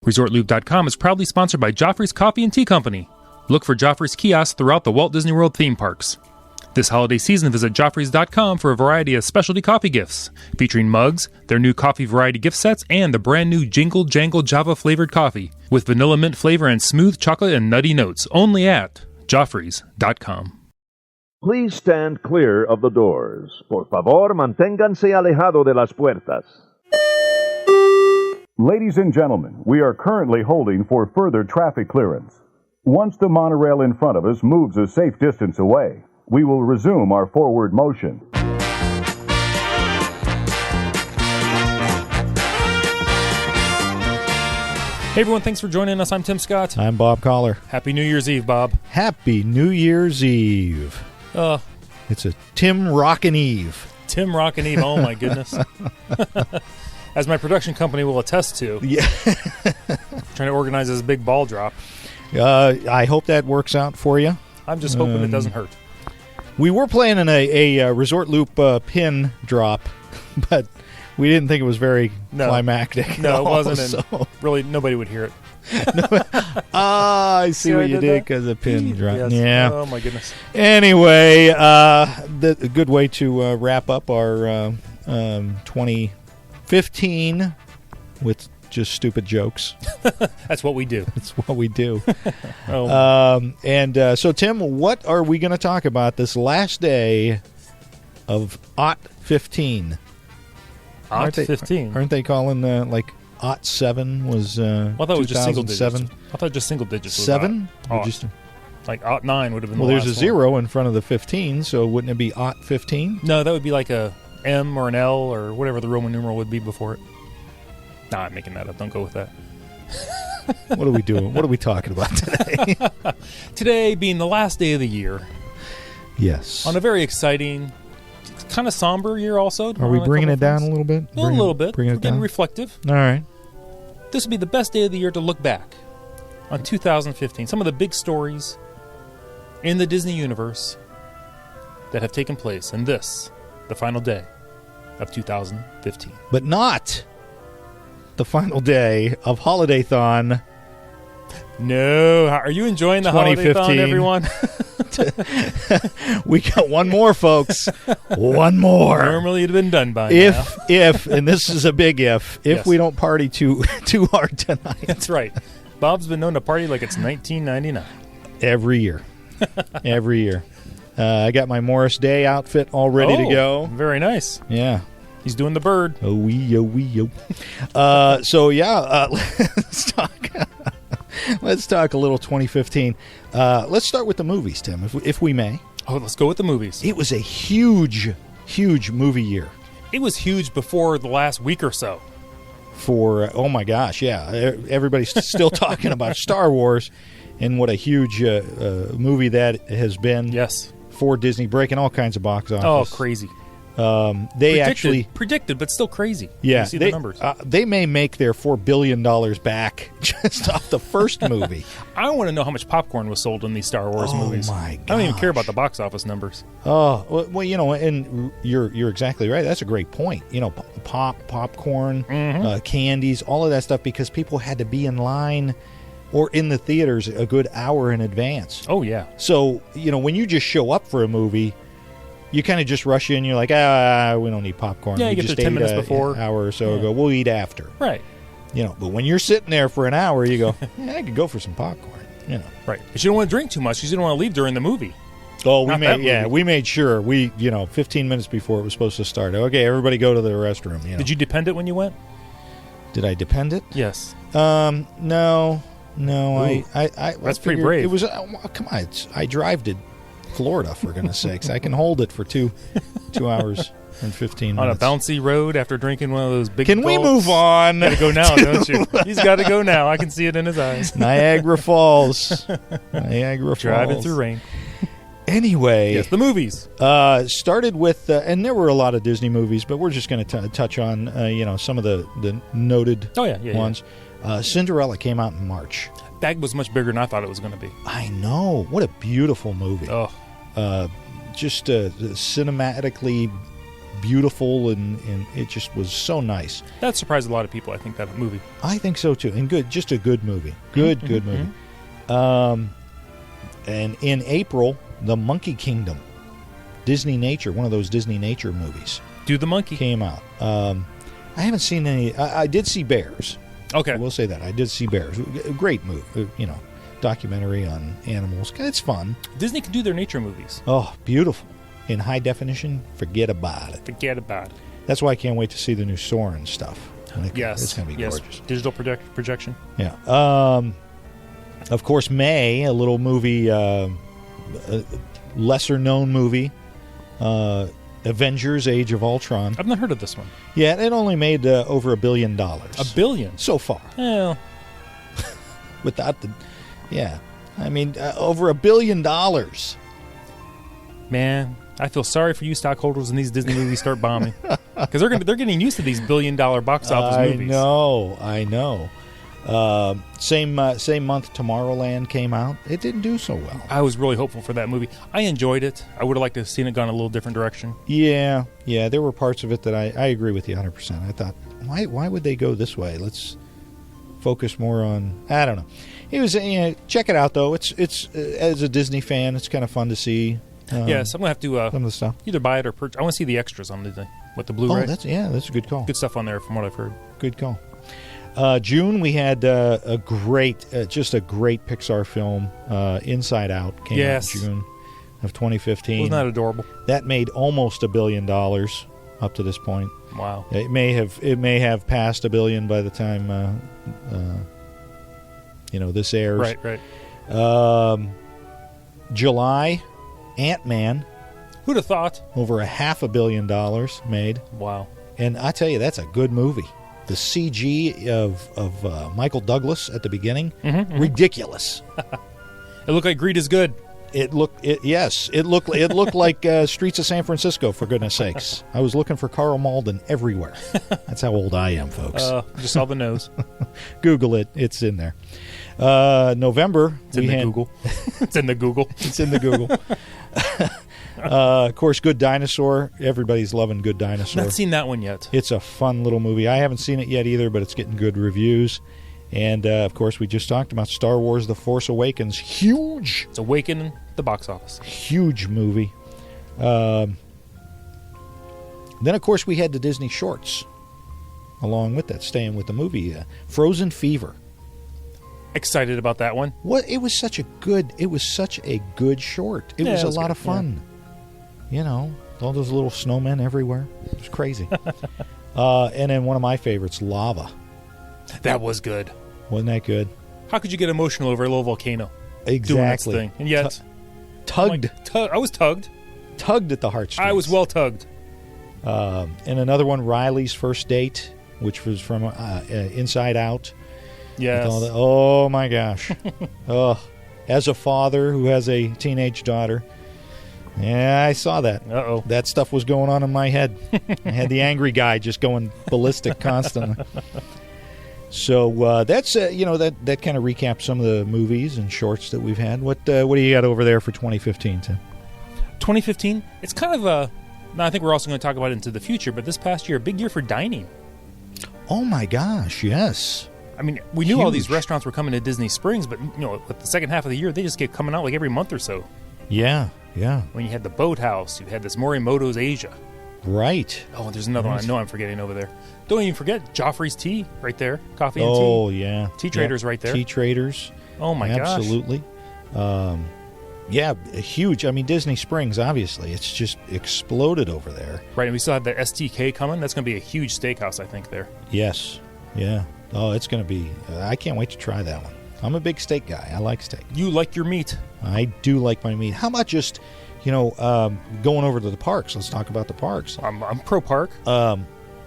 ResortLoop.com is proudly sponsored by Joffrey's Coffee and Tea Company. Look for Joffrey's kiosks throughout the Walt Disney World theme parks. This holiday season, visit Joffreys.com for a variety of specialty coffee gifts, featuring mugs, their new coffee variety gift sets, and the brand new Jingle Jangle Java-flavored coffee, with vanilla mint flavor and smooth chocolate and nutty notes, only at Joffreys.com. Please stand clear of the doors. Por favor, manténganse alejado de las puertas. Ladies and gentlemen, we are currently holding for further traffic clearance. Once the monorail in front of us moves a safe distance away, we will resume our forward motion. Hey everyone, thanks for joining us. I'm Tim Scott. I'm Bob Collar. Happy New Year's Eve, Bob. Happy New Year's Eve. It's a Tim Rockin' Eve. Tim Rockin' Eve, oh my goodness. As my production company will attest to. Yeah. Trying to organize this big ball drop. I hope that works out for you. I'm just hoping it doesn't hurt. We were planning a Resort Loop pin drop, but we didn't think it was very climactic. No, it wasn't, and really nobody would hear it. I see what you did because the pin drop. Yes. Yeah. Oh, my goodness. Anyway, a good way to wrap up our 2015 with just stupid jokes. That's what we do. That's what we do. So, Tim, what are we going to talk about this last day of OT 15? OT 15? Aren't they calling like OT 7 was I thought it was just single digits. 2007? I thought just single digits was 7? Like OT 9 would have been well, the there's last a 0 in front of the 15, so wouldn't it be OT 15? No, that would be like a M or an L or whatever the Roman numeral would be before it. Nah, I'm making that up. Don't go with that. What are we doing? What are we talking about today? Today being the last day of the year. Yes. On a very exciting, kind of somber year also. Are we bringing it down a little bit? A little bit. Bringing it We're getting down? reflective. All right. This would be the best day of the year to look back on 2015. Some of the big stories in the Disney universe that have taken place in this, the final day of 2015. But not the final day of HolidayThon. No. Are you enjoying the HolidayThon, everyone? We got one more, folks. One more. Normally it'd have been done by now. If, and this is a big if Yes. we don't party too hard tonight. That's right. Bob's been known to party like it's 1999. Every year. Every year. I got my Morris Day outfit all ready to go. Very nice. Yeah. He's doing the bird. Oh, wee, oh, wee, oh. Let's talk a little 2015. Let's start with the movies, Tim, if we may. Oh, let's go with the movies. It was a huge, huge movie year. It was huge before the last week or so. For, oh my gosh, yeah. Everybody's still talking about Star Wars and what a huge movie that has been. Yes. For Disney, breaking all kinds of box office. Oh, crazy. Predicted, but still crazy. Yeah, you see the numbers. They may make their $4 billion back just off the first movie. I want to know how much popcorn was sold in these Star Wars movies. Oh my god! I don't even care about the box office numbers. Oh well, and you're exactly right. That's a great point. Popcorn, candies, all of that stuff, because people had to be in line or in the theaters a good hour in advance. Oh yeah. So when you just show up for a movie, you kind of just rush in. You're like, we don't need popcorn. Yeah, we you get just there 10 minutes ate before. An hour or so ago. We'll eat after. Right. But when you're sitting there for an hour, you go, I could go for some popcorn. Right. But you don't want to drink too much because you don't want to leave during the movie. Oh, we made sure 15 minutes before it was supposed to start. Okay, everybody go to the restroom. Did you depend it when you went? Did I depend it? Yes. No. Ooh. That's pretty brave. It was. Come on, I drive to Florida, for goodness sakes. I can hold it for 2 hours and 15 minutes. On a bouncy road after drinking one of those big Can we move on? You gotta go now, don't you? He's got to go now. I can see it in his eyes. Niagara Falls. Driving through rain. Anyway. Yes, the movies. Started with, and there were a lot of Disney movies, but we're just going to touch on, some of the noted ones. Yeah. Cinderella came out in March. That was much bigger than I thought it was going to be. I know. What a beautiful movie. Oh. Just cinematically beautiful, and it just was so nice. That surprised a lot of people, I think, that movie. I think so, too. And good, just a good movie. Good movie. And in April, The Monkey Kingdom, Disney Nature, one of those Disney Nature movies. Do the Monkey. Came out. I haven't seen any. I did see Bears. Okay. I will say that. I did see Bears. A great movie, documentary on animals. It's fun. Disney can do their nature movies. Oh, beautiful. In high definition, forget about it. Forget about it. That's why I can't wait to see the new Soarin' stuff. Yes. It's going to be gorgeous. Digital projection. Yeah. Of course, May, a little movie, lesser-known movie, Avengers: Age of Ultron. I've not heard of this one. Yeah, it only made over $1 billion. $1 billion? So far. Well. Without the... Yeah. I mean, over $1 billion. Man, I feel sorry for you stockholders when these Disney movies start bombing. Because they're getting used to these $1 billion box office movies. I know. Same month Tomorrowland came out. It didn't do so well. I was really hopeful for that movie. I enjoyed it. I would have liked to have seen it gone a little different direction. Yeah. There were parts of it that I agree with you 100%. I thought, why would they go this way? Let's focus more on... I don't know. It was check it out though. It's as a Disney fan, it's kind of fun to see. Yes, I'm gonna have to some of the stuff. Either buy it or purchase. I want to see the extras on the Blu-ray. Oh, that's a good call. Good stuff on there from what I've heard. Good call. June we had a great Pixar film, Inside Out, came out in June of 2015. Wasn't that adorable? That made almost $1 billion up to this point. Wow. It may have passed $1 billion by the time this airs. Right. July, AntMan. Who'd have thought? Over $500 million made. Wow. And I tell you, that's a good movie. The CG of Michael Douglas at the beginning, ridiculous. It looked like Greed is Good. It looked like Streets of San Francisco, for goodness sakes. I was looking for Carl Malden everywhere. That's how old I am, folks. Just saw the nose. Google it. It's in there. November. It's in the Google. It's in the Google. It's in the Google. Of course, Good Dinosaur. Everybody's loving Good Dinosaur. Not seen that one yet. It's a fun little movie. I haven't seen it yet either, but it's getting good reviews. And, of course, we just talked about Star Wars The Force Awakens. Huge. It's awakening the box office. Huge movie. Then, of course, we had the Disney shorts. Along with that, staying with the movie, Frozen Fever. Excited about that one. It was such a good short. It was a lot of fun. Yeah. All those little snowmen everywhere. It was crazy. And then one of my favorites, Lava. That was good. Wasn't that good? How could you get emotional over a little volcano? Exactly. Doing its thing. And yet... tugged. I was tugged. Tugged at the heartstrings. I was well tugged. And another one, Riley's First Date, which was from Inside Out. Yes. Oh, my gosh. As a father who has a teenage daughter, I saw that. Uh-oh. That stuff was going on in my head. I had the angry guy just going ballistic constantly. So that's that kind of recaps some of the movies and shorts that we've had. What do you got over there for 2015, Tim? 2015? It's kind of now I think we're also going to talk about it into the future, but this past year, a big year for dining. Oh my gosh, yes. I mean, we knew all these restaurants were coming to Disney Springs, but with the second half of the year, they just kept coming out like every month or so. Yeah. When you had the Boathouse, you had this Morimoto's Asia. Right. Oh, there's another one I know I'm forgetting over there. Don't even forget Joffrey's Tea right there. Coffee and tea. Oh, yeah. Tea Traders right there. Tea Traders. Oh, my gosh. Absolutely. Huge. I mean, Disney Springs, obviously. It's just exploded over there. Right, and we still have the STK coming. That's going to be a huge steakhouse, I think, there. Yes. Yeah. Oh, it's going to be... I can't wait to try that one. I'm a big steak guy. I like steak. You like your meat. I do like my meat. How about just... going over to the parks. Let's talk about the parks. I'm pro-park.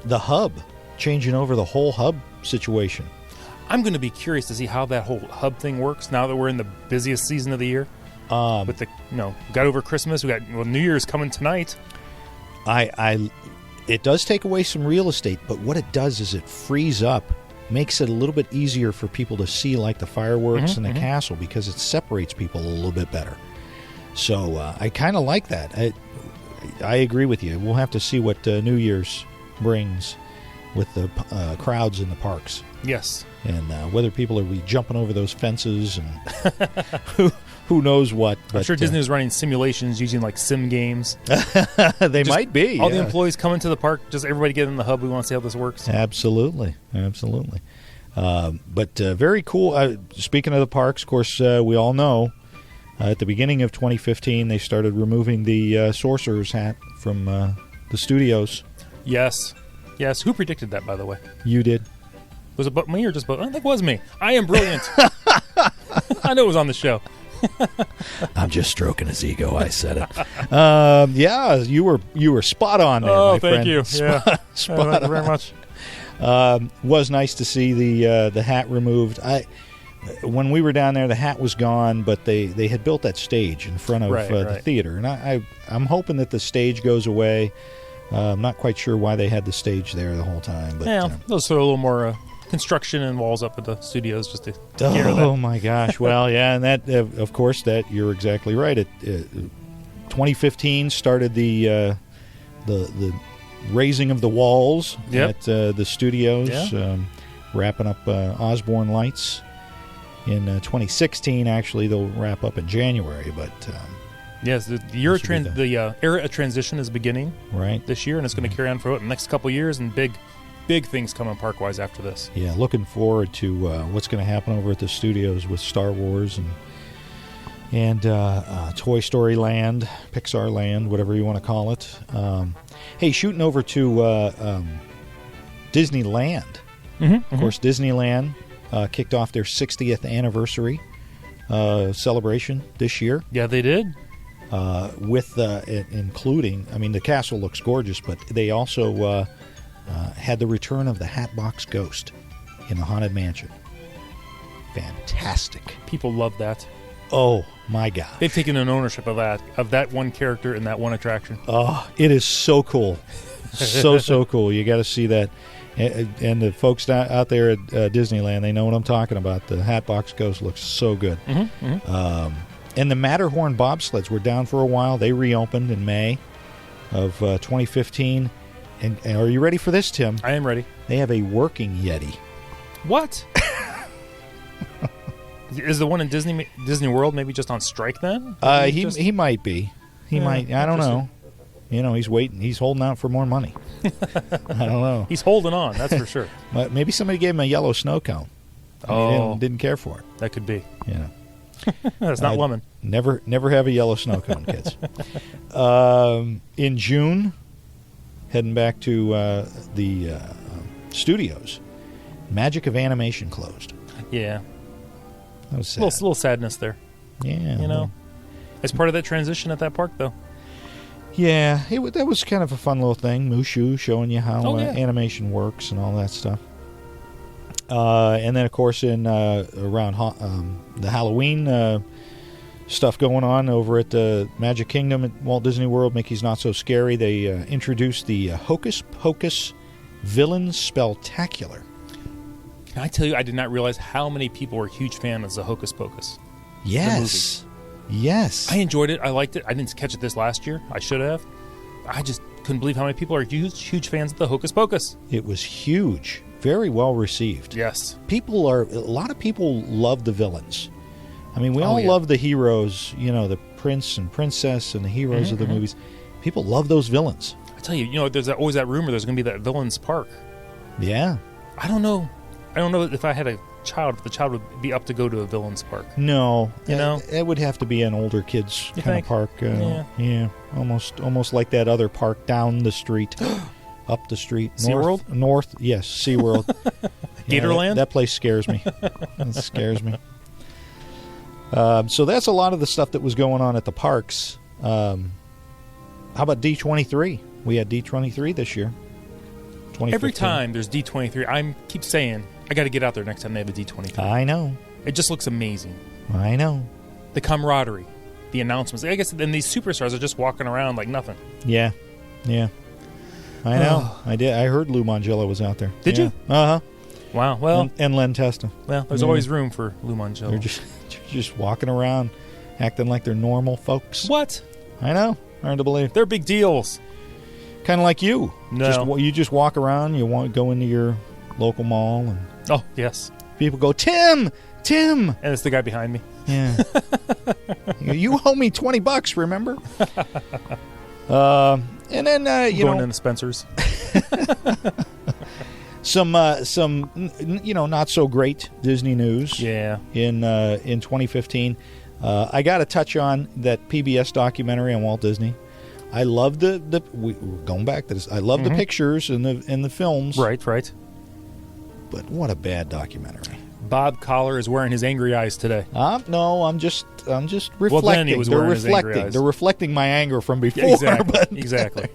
The hub, changing over the whole hub situation. I'm going to be curious to see how that whole hub thing works now that we're in the busiest season of the year. With the, got over Christmas. We got New Year's coming tonight. It does take away some real estate, but what it does is it frees up, makes it a little bit easier for people to see, like the fireworks and the castle, because it separates people a little bit better. So I kind of like that. I agree with you. We'll have to see what New Year's brings with the crowds in the parks. Yes. And whether people will be jumping over those fences and who knows what. I'm sure Disney is running simulations using like sim games. They might be. All the employees come into the park, just everybody get in the hub. We want to see how this works. Absolutely. But very cool. Speaking of the parks, of course, we all know at the beginning of 2015, they started removing the sorcerer's hat from the studios. Yes. Who predicted that, by the way? You did. Was it me or just I think it was me. I am brilliant. I know it was on the show. I'm just stroking his ego. I said it. Yeah, you were spot on there, my friend. Thank you. Spot thank you very much. Was nice to see the hat removed. When we were down there, the hat was gone, but they had built that stage in front of the theater, and I'm hoping that the stage goes away. I'm not quite sure why they had the stage there the whole time. But, they'll throw a little more construction and walls up at the studios just to get rid of that. Oh my gosh! Well, yeah, and that of course that you're exactly right. 2015 started the raising of the walls at the studios, wrapping up Osborne Lights. In 2016, actually, they'll wrap up in January, but. Yes, the era of transition is beginning this year, and it's going to carry on for the next couple of years, and big things coming park-wise after this. Yeah, looking forward to what's going to happen over at the studios with Star Wars and Toy Story Land, Pixar Land, whatever you want to call it. Hey, shooting over to Disneyland. Of course, Disneyland kicked off their 60th anniversary celebration this year. Yeah, they did. With including, I mean, the castle looks gorgeous, but they also had the return of the Hatbox Ghost in the Haunted Mansion. Fantastic. People love that. Oh, my God. They've taken an ownership of that one character in that one attraction. Oh, it is so cool. So cool. You got to see that. And the folks out there at Disneyland, they know what I'm talking about. The Hatbox Ghost looks so good. And the Matterhorn bobsleds were down for a while. They reopened in May of 2015. And are you ready for this, Tim? I am ready. They have a working Yeti. What? Is the one in Disney World maybe just on strike then? He might be. He might. I don't know. You know, he's waiting. He's holding out for more money. I don't know. He's holding on, that's for sure. But maybe somebody gave him a yellow snow cone. He didn't care for it. That could be. You know. That's not lemon. Never have a yellow snow cone, kids. In June, heading back to the studios, Magic of Animation closed. Yeah. That was sad. A little sadness there. Yeah. You know, it's part of that transition at that park, though. Yeah, that was kind of a fun little thing. Mushu showing you how animation works and all that stuff. And then, of course, in around the Halloween stuff going on over at the Magic Kingdom at Walt Disney World, Mickey's Not So Scary, they introduced the Hocus Pocus Villain Spelltacular. Can I tell you, I did not realize how many people were huge fans of Hocus Pocus. Yes. Yes. I enjoyed it. I liked it. I didn't catch it this last year. I should have. I just couldn't believe how many people are huge fans of the Hocus Pocus. It was huge. Very well received. Yes. A lot of people love the villains. I mean, we all love the heroes, you know, the prince and princess and the heroes of the movies. People love those villains. I tell you, you know, there's always that rumor there's going to be that villains park. Yeah. I don't know if I had a child, if the child would be up to go to a villains park. No. You know? It would have to be an older kids kind of park. Yeah. Almost like that other park down the street. Up the street. SeaWorld? North, yes, SeaWorld. Gatorland? That place scares me. It scares me. So that's a lot of the stuff that was going on at the parks. How about D23? We had D23 this year. Every time there's D23, I keep saying, I got to get out there next time they have a D23. I know. It just looks amazing. I know. The camaraderie, the announcements. I guess then these superstars are just walking around like nothing. Yeah. I know. I did. I heard Lou Mangello was out there. Did you? Uh-huh. Wow. Well, and Len Testa. Well, there's always room for Lou Mangello. They're just walking around, acting like they're normal folks. What? I know. Hard to believe. They're big deals. Kind of like you. No. You just walk around. You want to go into your local mall, and Oh, yes. people go, Tim. And it's the guy behind me. Yeah. You owe me $20. Remember? And then Going into Spencer's. some not so great Disney news. Yeah. In 2015, I got to touch on that PBS documentary on Walt Disney. I love we're going back to this. I love the pictures and the films. Right. But what a bad documentary. Bob Collar is wearing his angry eyes today. No, I'm just reflecting. Well, then he was wearing his angry eyes. They're reflecting my anger from before. Exactly.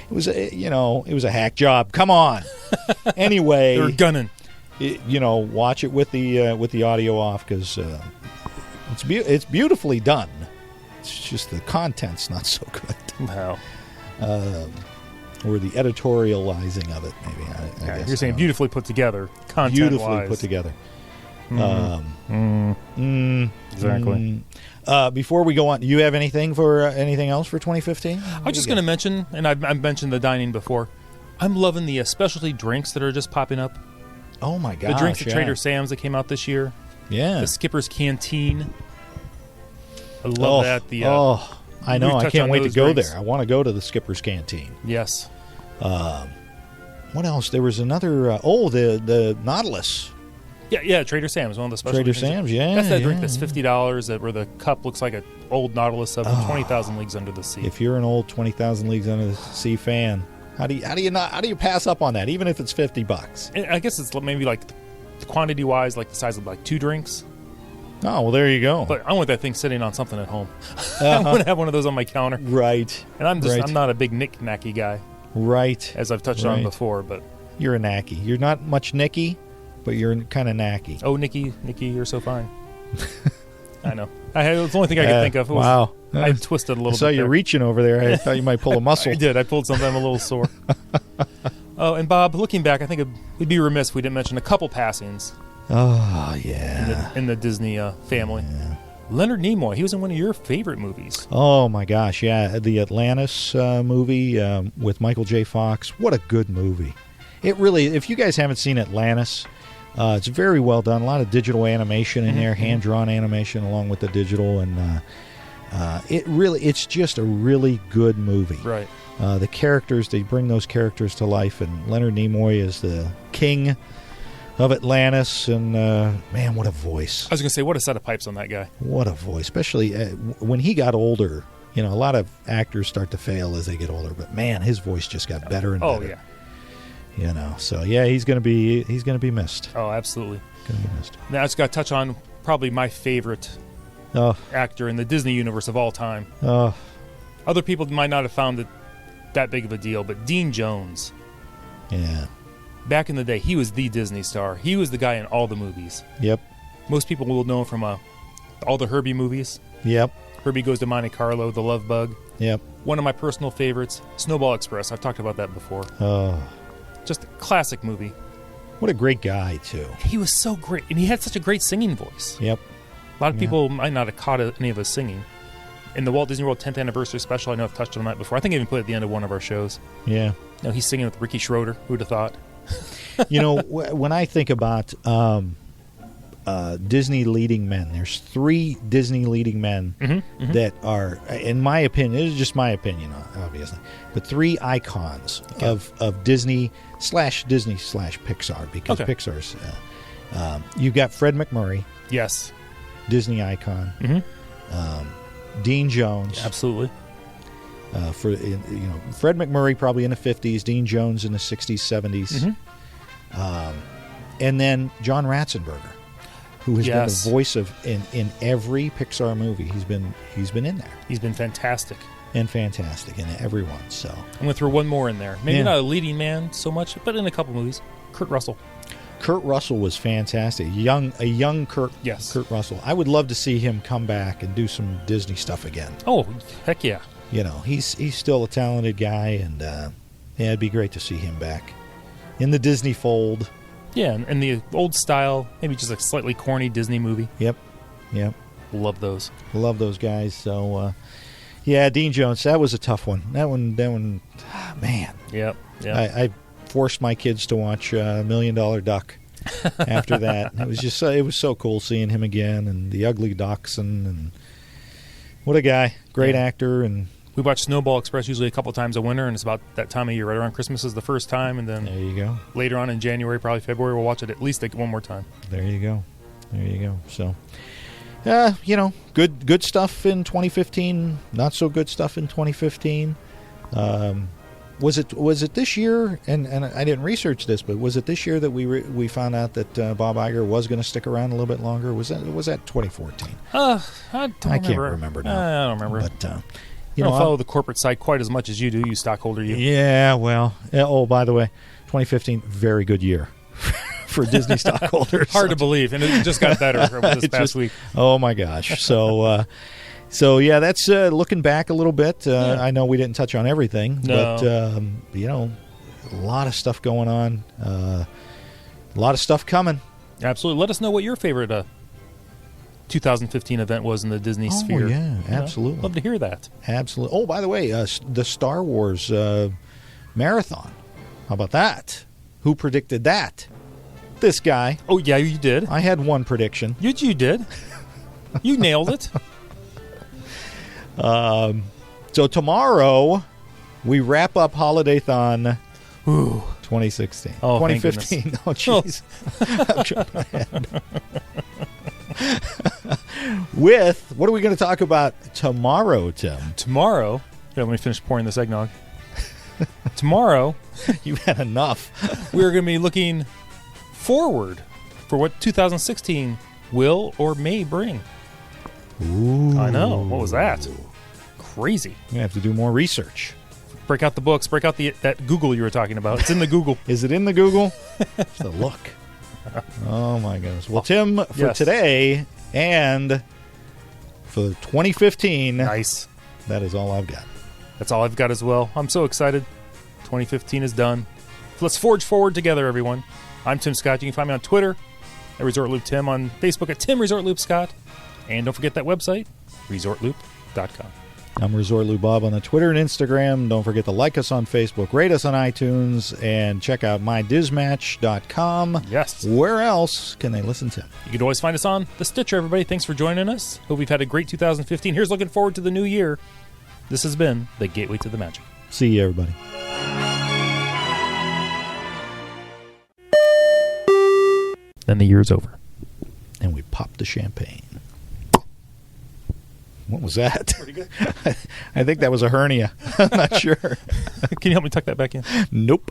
It was a hack job. Come on. Anyway, they were gunning. Watch it with the audio off because it's beautifully done. It's just the content's not so good. Wow. Or the editorializing of it, maybe. I guess. You're saying beautifully put together, content-wise. Beautifully put together. Exactly. Before we go on, do you have anything else for 2015? I was just going to mention, and I've mentioned the dining before. I'm loving the specialty drinks that are just popping up. Oh my gosh! The drinks at Trader Sam's that came out this year. Yeah. The Skipper's Canteen. I love that. I know. I can't wait to go drinks. there. I want to go to the Skipper's Canteen. Yes. What else? There was another. The Nautilus. Yeah. Trader Sam's, one of the special. Trader Sam's, yeah. That's that drink that's $50. Where the cup looks like an old Nautilus of 20,000 Leagues Under the Sea. If you're an old 20,000 Leagues Under the Sea fan, how do you pass up on that? Even if it's $50. I guess it's maybe like quantity wise, like the size of like 2 drinks. Oh well, there you go. But I want that thing sitting on something at home. I want to have one of those on my counter. Right. And I'm not a big knick-knacky guy. Right. As I've touched on before, but you're a knacky. You're not much Nicky, but you're kind of knacky. Oh, Nikki, you're so fine. I know. It's the only thing I could think of. Wow. I twisted a little bit. I saw you reaching over there. I thought you might pull a muscle. I did. I pulled something. I'm a little sore. Oh, and Bob, looking back, I think we'd be remiss if we didn't mention a couple passings. Oh, yeah. In the Disney family. Yeah. Leonard Nimoy, he was in one of your favorite movies. Oh, my gosh, yeah. The Atlantis movie with Michael J. Fox. What a good movie. It really, if you guys haven't seen Atlantis, it's very well done. A lot of digital animation in there, hand-drawn animation along with the digital. And it's just a really good movie. Right. The characters, they bring those characters to life. And Leonard Nimoy is the king of Atlantis, and man, what a voice. I was going to say, what a set of pipes on that guy. What a voice, especially when he got older. A lot of actors start to fail as they get older, but man, his voice just got better and better. Oh, yeah. So, yeah, he's going to be missed. Oh, absolutely. Going to be missed. Now, I just got to touch on probably my favorite actor in the Disney universe of all time. Other people might not have found it that big of a deal, but Dean Jones. Yeah. Back in the day, he was the Disney star. He was the guy in all the movies. Yep. Most people will know him from all the Herbie movies. Yep. Herbie Goes to Monte Carlo, The Love Bug. Yep. One of my personal favorites, Snowball Express. I've talked about that before. Oh. Just a classic movie. What a great guy, too. He was so great, and he had such a great singing voice. Yep. A lot of people might not have caught any of his singing. In the Walt Disney World 10th Anniversary Special, I know I've touched on that before. I think I even put it at the end of one of our shows. Yeah. He's singing with Ricky Schroeder. Who'd have thought? When I think about Disney leading men, there's 3 Disney leading men that are, in my opinion, this is just my opinion, obviously, but 3 icons of Disney / Pixar, because Pixar's. You've got Fred McMurray. Yes. Disney icon. Dean Jones. Absolutely. Fred McMurray probably in the 50s, Dean Jones in the 60s, 70s. And then John Ratzenberger, who has been the voice of in every Pixar movie. He's been in there. He's been fantastic. And fantastic in every one. So I'm going to throw one more in there. Maybe not a leading man so much, but in a couple movies. Kurt Russell. Kurt Russell was fantastic. A young Kurt Russell. I would love to see him come back and do some Disney stuff again. Oh, heck yeah. He's still a talented guy, and it'd be great to see him back in the Disney fold. Yeah, and the old style, maybe just a slightly corny Disney movie. Yep. Love those. Love those guys. So, yeah, Dean Jones, that was a tough one. That one, man. Yep. I forced my kids to watch $1 Million Duck after that. It was just it was so cool seeing him again, and the Ugly Dachshund, and what a guy. Great actor. And we watch Snowball Express usually a couple times a winter, and it's about that time of year. Right around Christmas is the first time, and then there you go. Later on in January, probably February, we'll watch it at least one more time. There you go. So, good stuff in 2015. Not so good stuff in 2015. Was it this year? And I didn't research this, but was it this year that we found out that Bob Iger was going to stick around a little bit longer? Was that 2014? I can't remember now. I don't remember. But I don't follow the corporate side quite as much as you do, you stockholder. Yeah. Well. Oh, by the way, 2015, very good year. For Disney stockholders. Hard to believe, and it just got better this past week. Oh my gosh! So yeah, that's looking back a little bit. I know we didn't touch on everything, but a lot of stuff going on, a lot of stuff coming. Absolutely. Let us know what your favorite 2015 event was in the Disney sphere. Yeah, absolutely. Love to hear that. Absolutely. Oh, by the way, the Star Wars marathon. How about that? Who predicted that? This guy. Oh, yeah, you did. I had one prediction. You did. You nailed it. So tomorrow, we wrap up HolidayThon 2016. Oh, 2015. Oh, jeez. I'm jumping ahead. With, what are we going to talk about tomorrow, Tim? Tomorrow? Here, let me finish pouring this eggnog. Tomorrow. You've had enough. We're going to be looking forward for what 2016 will or may bring. Ooh. I know. What was that? Crazy. We have to do more research. Break out the books. Break out that Google you were talking about. It's in the Google. Is it in the Google? It's a look. Oh, my goodness. Well, Tim, for today and for 2015. Nice. That is all I've got. That's all I've got as well. I'm so excited. 2015 is done. Let's forge forward together, everyone. I'm Tim Scott. You can find me on Twitter at ResortLoop Tim, on Facebook at Tim Resort Scott, and don't forget that website, ResortLoop.com. I'm ResortLoop Bob on the Twitter and Instagram. Don't forget to like us on Facebook, rate us on iTunes, and check out MyDismatch.com. Yes. Where else can they listen to? You can always find us on the Stitcher, everybody. Thanks for joining us. Hope we've had a great 2015. Here's looking forward to the new year. This has been the Gateway to the Magic. See you, everybody. Then the year's over. And we popped the champagne. What was that? Pretty good. I think that was a hernia. I'm not sure. Can you help me tuck that back in? Nope.